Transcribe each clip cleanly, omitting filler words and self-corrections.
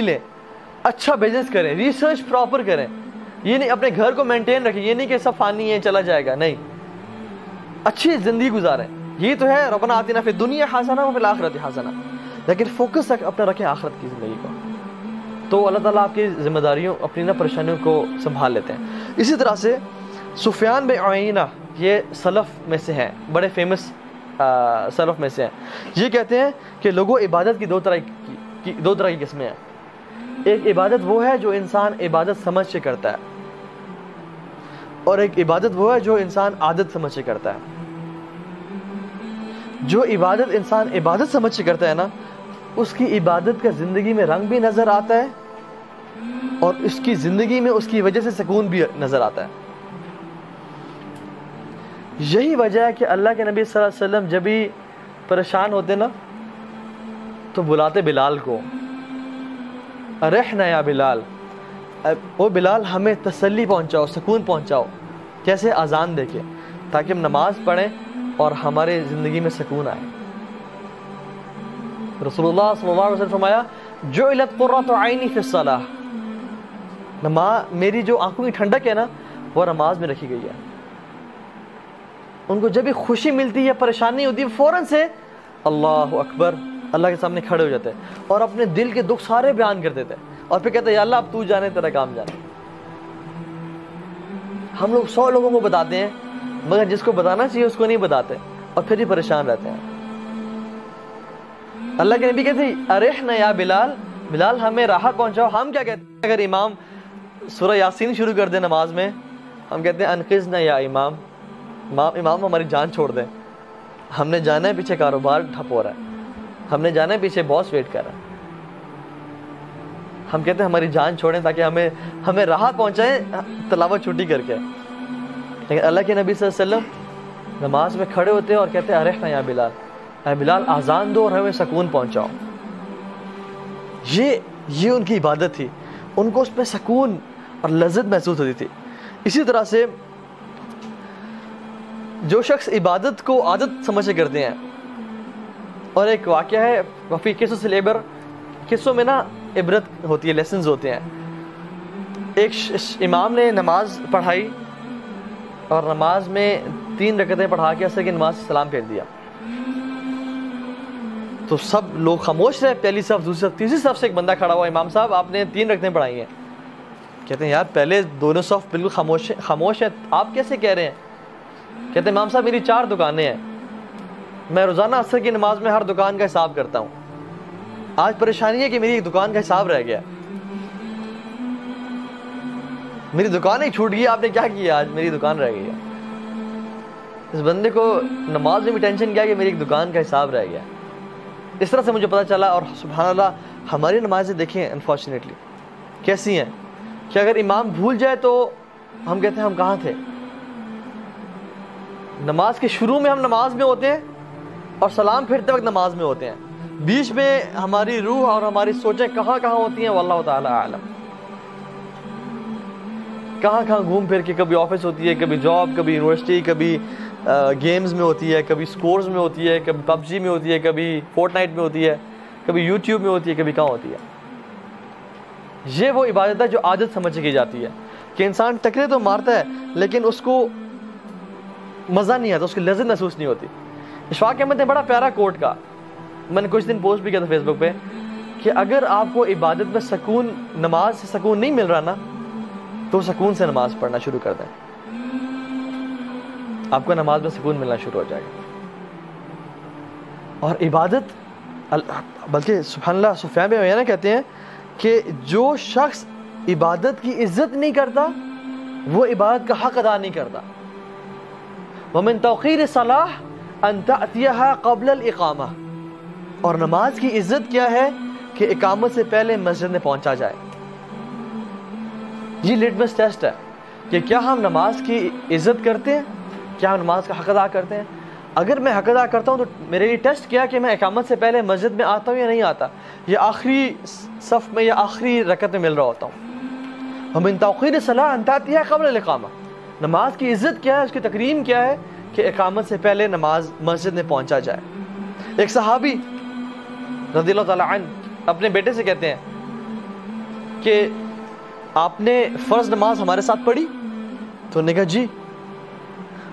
لیں, اچھا بزنس کریں, ریسرچ پراپر کریں. یہ نہیں اپنے گھر کو مینٹین رکھیں, یہ نہیں کہ سب فانی ہے چلا جائے گا, نہیں, اچھی زندگی گزاریں. یہ تو ہے ربنا آتنا فی الدنیا حسنہ وفی الآخرۃ حسنہ, لیکن فوکس اپنا رکھیں آخرت کی زندگی کو, تو اللہ تعالیٰ آپ کی ذمہ داریوں اپنی پریشانیوں کو سنبھال لیتے ہیں. اسی طرح سے سفیان بن عیینہ, یہ سلف میں سے ہیں, بڑے فیمس سلف میں سے ہیں. یہ کہتے ہیں کہ لوگوں عبادت کی دو طرح کی قسمیں ہیں. ایک عبادت وہ ہے جو انسان عبادت سمجھ کے کرتا ہے, اور ایک عبادت وہ ہے جو انسان عادت سمجھ کے کرتا ہے. جو عبادت انسان عبادت سمجھ کے کرتا ہے نا, اس کی عبادت کا زندگی میں رنگ بھی نظر آتا ہے, اور اس کی زندگی میں اس کی وجہ سے سکون بھی نظر آتا ہے. یہی وجہ ہے کہ اللہ کے نبی صلی اللہ علیہ وسلم جب بھی پریشان ہوتے نا تو بلاتے بلال کو, ارحنا یا بلال, او بلال ہمیں تسلی پہنچاؤ, سکون پہنچاؤ. کیسے؟ اذان دے کے, تاکہ ہم نماز پڑھیں اور ہمارے زندگی میں سکون آئے. رسول اللہ صلی اللہ علیہ وسلم فرمایا جعلت قرۃ عینی فی الصلاۃ, میری جو آنکھوں کی ٹھنڈک ہے نا وہ نماز میں رکھی گئی ہے. ان کو جب بھی خوشی ملتی ہے, پریشانی ہوتی ہے, فوراً سے اللہ اکبر اللہ کے سامنے کھڑے ہو جاتے ہیں اور اپنے دل کے دکھ سارے بیان کر دیتے ہیں, اور پھر کہتے ہیں یا اللہ اب تو جانے, تیرا کام جانے. ہم لوگ 100 لوگوں کو بتاتے ہیں, مگر جس کو بتانا چاہیے اس کو نہیں بتاتے, اور پھر ہی پریشان رہتے ہیں. اللہ کے نبی کہتے ہیں ارحنا یا بلال, بلال ہمیں راحت پہنچاؤ. ہم کیا کہتے ہیں؟ اگر امام سورہ یاسین شروع کر دے نماز میں, ہم کہتے ہیں انقذنا یا امام, امام ہماری جان چھوڑ دیں, ہم نے جانا ہے پیچھے کاروبار ٹھپ ہو رہا ہے, ہم نے جانا ہے پیچھے باس ویٹ کر رہا ہے. ہم کہتے ہیں ہماری جان چھوڑیں تاکہ ہمیں راحت پہنچائیں تلاوت چھٹی کر کے. لیکن اللہ کے نبی صلی اللہ علیہ وسلم نماز میں کھڑے ہوتے ہیں اور کہتے ہیں ارحنا یا بلال, اے بلال آزان دو اور ہمیں سکون پہنچاؤ. یہ ان کی عبادت تھی, ان کو اس میں سکون اور لذت محسوس ہوتی تھی. اسی طرح سے جو شخص عبادت کو عادت سمجھ کے کرتے ہیں, اور ایک واقعہ ہے وفی قصص العبر, قصوں میں نا عبرت ہوتی ہے, لیسنز ہوتے ہیں. ایک امام نے نماز پڑھائی اور نماز میں 3 رکعتیں پڑھا کے عصر کی نماز سے سلام پھیر دیا. تو سب لوگ خاموش رہے, پہلی صف, دوسری صف, تیسری صف سے ایک بندہ کھڑا ہوا, امام صاحب آپ نے 3 رکعتیں پڑھائی ہیں. کہتے ہیں یار پہلے دونوں صف بالکل خاموش ہیں, آپ کیسے کہہ رہے ہیں؟ کہتے ہیں امام صاحب میری 4 دکانیں ہیں, میں روزانہ عصر کی نماز میں ہر دکان کا حساب کرتا ہوں. آج پریشانی ہے کہ میری ایک دکان کا حساب رہ گیا, میری دکان ہی چھوٹ گئی. آپ نے کیا کیا؟ آج میری دکان رہ گئی ہے. اس بندے کو نماز میں بھی ٹینشن کیا کہ میری ایک دکان کا حساب رہ گیا. اس طرح سے مجھے پتا چلا, اور سبحان اللہ ہماری نمازیں دیکھیں انفارچونیٹلی کیسی ہیں کہ اگر امام بھول جائے تو ہم کہتے ہیں ہم کہاں تھے. نماز کے شروع میں ہم نماز میں ہوتے ہیں اور سلام پھیرتے وقت نماز میں ہوتے ہیں, بیچ میں ہماری روح اور ہماری سوچیں کہاں ہوتی ہیں واللہ تعالی اعلم. کہاں گھوم پھر کے, کبھی آفس ہوتی ہے, کبھی جاب, کبھی یونیورسٹی, کبھی گیمز میں ہوتی ہے, کبھی سکورز میں ہوتی ہے, کبھی پب جی میں ہوتی ہے, کبھی فورٹ نائٹ میں ہوتی ہے, کبھی یوٹیوب میں ہوتی ہے, کبھی کہاں ہوتی ہے. یہ وہ عبادت ہے جو عادت سمجھ کی جاتی ہے کہ انسان ٹکرے تو مارتا ہے لیکن اس کو مزہ نہیں آتا, اس کی لذت محسوس نہیں ہوتی. اشفاق احمد نے بڑا پیارا کوٹ کہا, میں نے کچھ دن پوسٹ بھی کیا تھا فیس بک پہ, کہ اگر آپ کو عبادت میں سکون, نماز سے سکون نہیں مل رہا نا, تو سکون سے نماز پڑھنا شروع کر دیں, آپ کو نماز میں سکون ملنا شروع ہو جائے گا. اور عبادت, بلکہ سبحان اللہ سفیان بن عیینہ کہتے ہیں کہ جو شخص عبادت کی عزت نہیں کرتا وہ عبادت کا حق ادا نہیں کرتا. ومن توقیر الصلاۃ ان تأتیها قبل الاقامہ, اور نماز کی عزت کیا ہے کہ اقامت سے پہلے مسجد میں پہنچا جائے. یہ لٹمس ٹیسٹ ہے کہ کیا ہم نماز کی عزت کرتے ہیں, کیا ہم نماز کا حق ادا کرتے ہیں. اگر میں حق ادا کرتا ہوں تو میرے لیے ٹیسٹ کیا کہ میں اقامت سے پہلے مسجد میں آتا ہوں یا نہیں آتا, یا آخری صف میں یا آخری رکعت میں مل رہا ہوتا ہوں. ومن توقیر الصلاۃ ان تأتیها قبل الاقامہ, نماز کی عزت کیا ہے, اس کی تکریم کیا ہے کہ اقامت سے پہلے نماز مسجد میں پہنچا جائے. ایک صحابی رضی اللہ تعالی عنہ اپنے بیٹے سے کہتے ہیں کہ آپ نے فرض نماز ہمارے ساتھ پڑھی؟ تو انہوں نے کہا جی.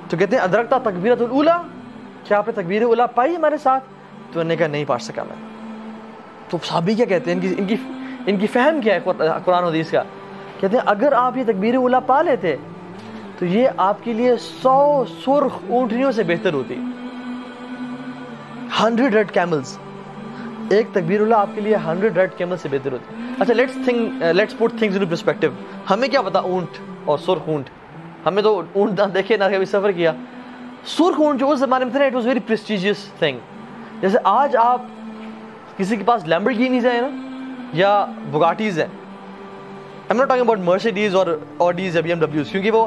تو کہتے ہیں ادرکتا تکبیرۃ الاولیٰ، کیا آپ نے تکبیر اولیٰ پائی ہمارے ساتھ؟ تو انہوں نے کہا نہیں پڑھ سکا میں. تو صحابی کیا کہتے ہیں، ان کی فہم کیا ہے قرآن و حدیث کا؟ کہتے ہیں اگر آپ یہ تکبیر اولیٰ پا لیتے تو یہ آپ کے لیے 100 سرخ اونٹنیوں سے بہتر ہوتی. 100 ریڈ کیملز، ایک تکبیر اولیٰ آپ کے لیے 100 ریڈ کیمل سے بہتر ہوتی. اچھا let's put things in perspective. ہمیں کیا پتا اونٹ اور سرخ اونٹ، ہمیں تو اونٹ نہ دیکھے نہ کبھی سفر کیا. سرخ اونٹ جو اس زمانے میں تھے نا، it was very prestigious thing. جیسے آج آپ کسی کے پاس لیمبورگینیز ہیں نا یا بگاٹیز ہیں، I'm not talking about Mercedes or Audis یا BMWs کیونکہ وہ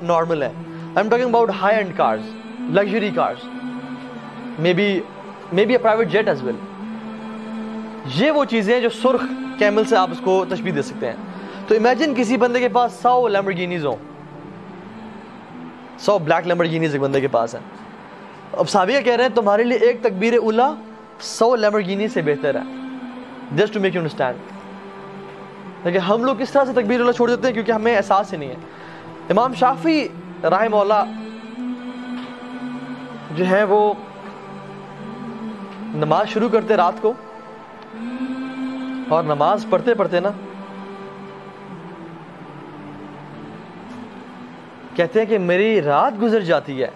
نارمل ہے. I'm talking about high end cars, luxury cars, maybe a private jet as well. یہ وہ چیزیں ہیں جو سرخ کیمل سے آپ اس کو تشبیہ دے سکتے ہیں. تو امیجن کسی بندے کے پاس 100 لیمبورگینیز ہوں، 100 بلیک لیمبورگینیز ایک بندے کے پاس ہیں. اب صحابہ کہہ رہے ہیں تمہارے لیے ایک تکبیر اولیٰ 100 لیمبورگینی سے بہتر ہے. Just to make you understand. لیکن ہم لوگ کس طرح سے تکبیر اولیٰ چھوڑ دیتے ہیں؟ کیونکہ ہمیں احساس ہی نہیں ہے. امام شافعی رحمہ اللہ جو ہے وہ نماز شروع کرتے رات کو، اور نماز پڑھتے پڑھتے نا کہتے ہیں کہ میری رات گزر جاتی ہے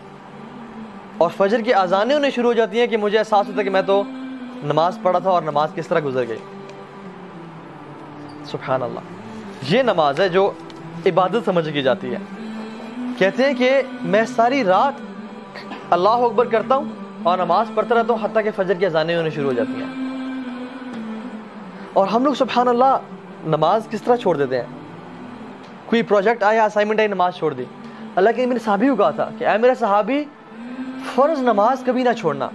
اور فجر کی اذانیں انہیں شروع ہو جاتی ہیں کہ مجھے احساس ہوتا ہے کہ میں تو نماز پڑھا تھا اور نماز کس طرح گزر گئی. سبحان اللہ. یہ نماز ہے جو عبادت سمجھ کی جاتی ہے. کہتے ہیں کہ میں ساری رات اللہ اکبر کرتا ہوں اور نماز پڑھتا رہتا ہوں حتیٰ کہ فجر کی اذانیں ہونے شروع ہو جاتی ہیں. اور ہم لوگ سبحان اللہ نماز کس طرح چھوڑ دیتے ہیں؟ کوئی پروجیکٹ آیا، اسائنمنٹ آئی، نماز چھوڑ دی. اللہ کے میرے صحابی کو کہا تھا کہ اے میرے صحابی فرض نماز کبھی نہ چھوڑنا.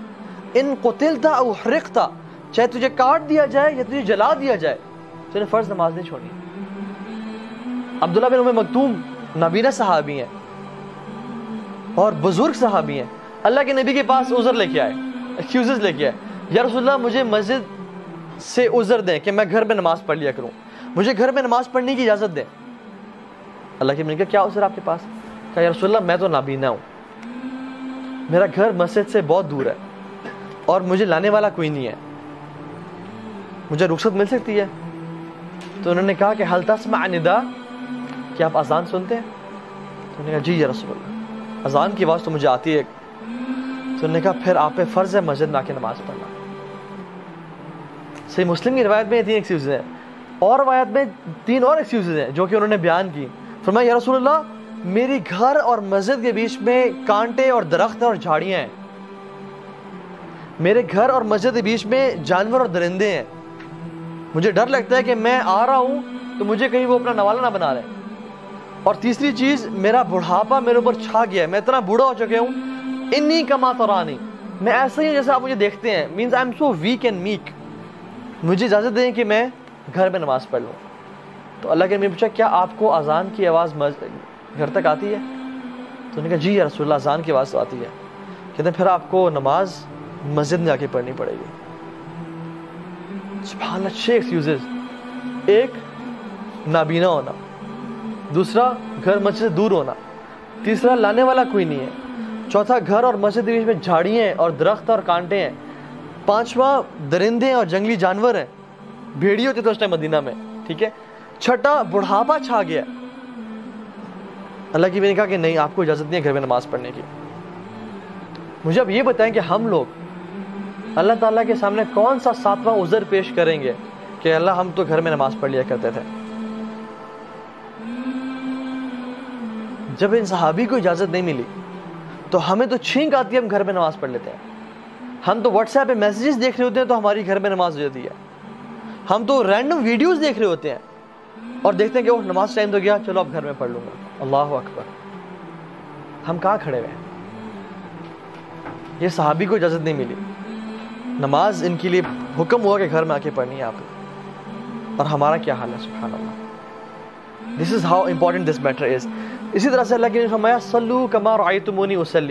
ان قتلت او حرقت، چاہے تجھے کاٹ دیا جائے یا تجھے جلا دیا جائے، تو نے فرض نماز نہیں چھوڑنی. عبداللہ بن ام مکتوم نابینا صحابی ہیں اور بزرگ صحابی ہیں. اللہ کے نبی کے پاس عذر لے کے آئے، ایکسکیوزز لے کے آئے. یا رسول اللہ مجھے مسجد سے عذر دیں کہ میں گھر میں نماز پڑھ لیا کروں، مجھے گھر میں نماز پڑھنے کی اجازت دیں. اللہ کے نبی نے کہا کیا عذر آپ کے پاس؟ کہا یا رسول اللہ میں تو نابینا ہوں، میرا گھر مسجد سے بہت دور ہے اور مجھے لانے والا کوئی نہیں ہے، مجھے رخصت مل سکتی ہے؟ تو انہوں نے کہا کہ حل تسمع ندا، کیا آپ اذان سنتے ہیں؟ تو انہوں نے کہا جی یا رسول اللہ، اذان کی آواز تو مجھے آتی ہے. تو انہوں نے کہا پھر آپ پہ فرض ہے مسجد میں آ کے نماز پڑھنا. صحیح مسلم کی روایت میں 3 ایکسکیوزز ہیں، اور روایت میں 3 اور ایکسکیوزز ہیں جو کہ انہوں نے بیان کی. فرمایا یا رسول اللہ میری گھر اور مسجد کے بیچ میں کانٹے اور درخت اور جھاڑیاں ہیں، میرے گھر اور مسجد کے بیچ میں جانور اور درندے ہیں، مجھے ڈر لگتا ہے کہ میں آ رہا ہوں تو مجھے کہیں وہ اپنا نوالا نہ بنا رہے. اور تیسری چیز میرا بڑھاپا میرے اوپر چھا گیا ہے، میں اتنا بوڑھا ہو چکا ہوں، انی کما ترانی، میں ایسا ہی ہوں جیسے آپ مجھے دیکھتے ہیں، means I am so weak and make, مجھے اجازت دیں کہ میں گھر میں نماز پڑھ لوں. تو اللہ کے نبی نے پوچھا کیا آپ کو اذان کی آواز گھر تک آتی ہے؟ تو انہوں نے کہا جی یا رسول اللہ اذان کی آواز تو آتی ہے. کہتے ہیں پھر آپ کو نماز مسجد میں آ کے پڑھنی پڑے گی. سبحان اللہ. 6 ایکسکیوزز. ایک نابینا ہونا، دوسرا گھر مسجد سے دور ہونا، تیسرا لانے والا کوئی نہیں ہے، چوتھا گھر اور مسجد کے بیچ میں جھاڑیاں ہیں اور درخت اور کانٹے ہیں، پانچواں درندے اور جنگلی جانور ہیں، بھیڑی ہوتے تھے اس ٹائم مدینہ میں، ٹھیک ہے، چھٹا بڑھاپا چھا گیا. اللہ کی نے کہا کہ نہیں، آپ کو اجازت نہیں ہے گھر میں نماز پڑھنے کی. مجھے اب یہ بتائیں کہ ہم لوگ اللہ تعالیٰ کے سامنے کون سا 7واں عذر پیش کریں گے کہ اللہ ہم تو گھر میں نماز پڑھ لیا کرتے تھے. جب ان صحابی کو اجازت نہیں ملی تو ہمیں تو چھینک آتی ہے، ہم گھر میں نماز پڑھ لیتے ہیں. ہم تو واٹس ایپ پہ میسیجز دیکھ رہے ہوتے ہیں تو ہماری گھر میں نماز ہو جاتی ہے. ہم تو رینڈم ویڈیوز دیکھ رہے ہوتے ہیں اور دیکھتے ہیں کہ وہ نماز ٹائم تو گیا، چلو اب گھر میں پڑھ لوں گا. اللہ اکبر. ہم کہاں کھڑے ہوئے ہیں؟ یہ صحابی کو اجازت نہیں ملی، نماز ان کے لیے حکم ہوا کہ گھر میں آ کے پڑھنی ہے آپ نے، اور ہمارا کیا حال ہے؟ سبحان اللہ. This is how important this matter is. اسی طرح سے اللہ کے نے فرمایا صلو کما رأیتمونی اصلی،